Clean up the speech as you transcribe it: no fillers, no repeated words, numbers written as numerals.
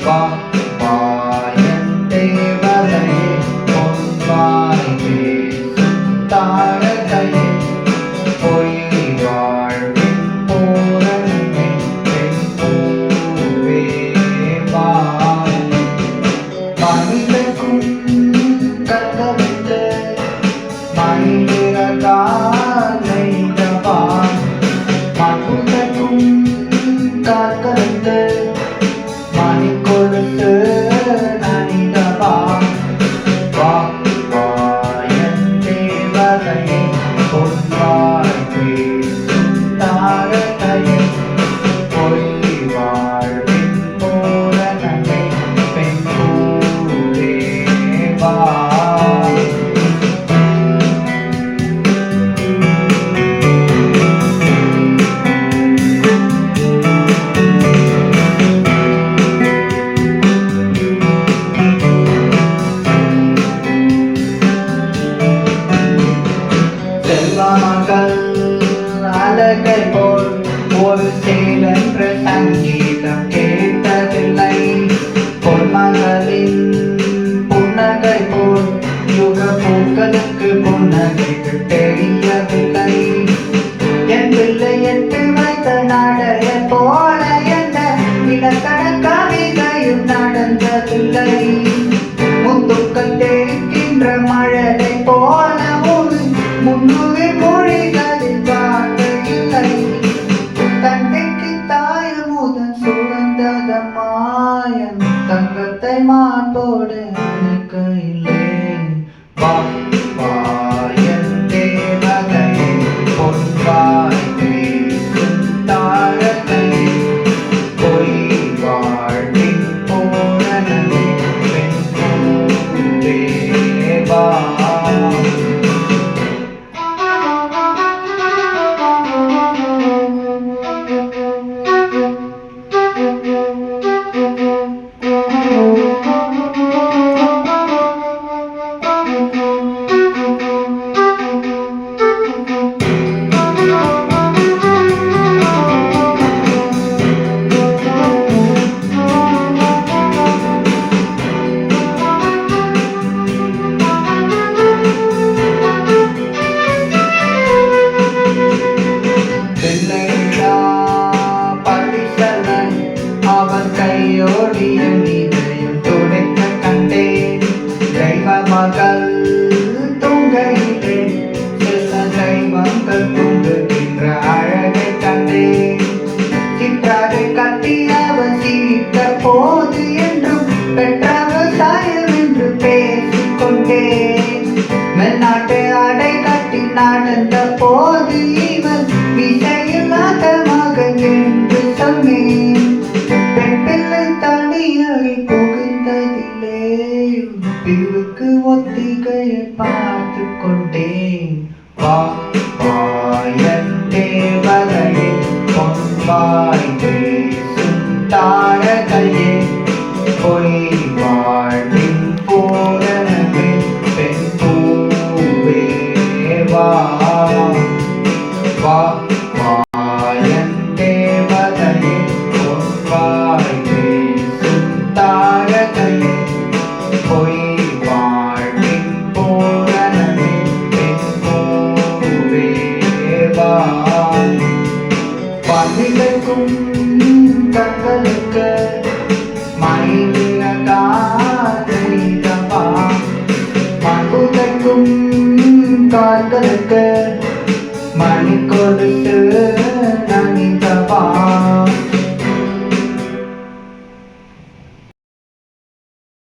வா வா என் தேவதையே பொன்வாய் பேசும் தாரகையே பொய் வாழ்வின் பூரணமே பெண் பூவே வா மனிதக்கும் கத்தவிட்டு மனிதகாலைதவா மகுதக்கும் காக்கலந்து மணி கொடுத்து நனிதவா வா வா என் தேவதையே பொன்வாய் பேசும் தாரகையே பொய் வாழ்வின் பூரணமே பெண் பூவே வா செல்வமகள் அழகை போல் ஒரு சேலென்ற சங்கீதம் கேட்டதில்லை பொன்மகளின் புன்னகை போல் யுக பூக்களுக்கு புன்னகைகள் தெரியவில்லை என் பிள்ளை எட்டு வைத்த நாடைய போல என்ற இலக்கண கவிதையும் நடந்ததில்லை முத்துக்கள் தெரிக்கின்ற மழலை போல ஒரு முன்னுரை மொழிகளில் வார்த்தையில்லை தந்தைக்கு தாயமுதன் சுகந்தத மாயம் தங்கத்தை மார்போடு அணைக்கையில்லை வா வா என் தேவதையே பொன்வாய் பேசும் தாரகையே பொய் வாழ்வின் பூரணமே பெண் பூவே வா அவன் கையோடிய நீதையும் துடைக்க கண்டேன் தெய்வ மகள் தூங்கையிலே சில தெய்வங்கள் தூங்குகின்ற அழகை கண்டேன் சிற்றாரை கட்டி அவன் சிரித்த போது என்றும் பெற்றவர் சாயம் என்று பேசிக்கொண்டேன் மெல்நாட்டு அடை கட்டி நடந்த போது இவன் விசையில்லாத மகன் என்று சொன்னேன் பெண்பிள்ளை தனியை புகுந்ததிலே பிரிவுக்கு ஒத்திகையை பார்த்து கொண்டேன் வா வா என் தேவதையே பொன்வாய் பேசும் தாரகையே பொய் வாழ்வின் பூரணமே பெண் பூவே வா வா வா என் தேவதையே பொன்வாய் பேசும் தாரகையே பொய் வாழ்வின் பூரணமே பெண் பூவே வா பணிகளுக்கும் கண்களுக்கு மயிலகாதவா மகுதற்கும் கால்களுக்கு மணி கொடுத்து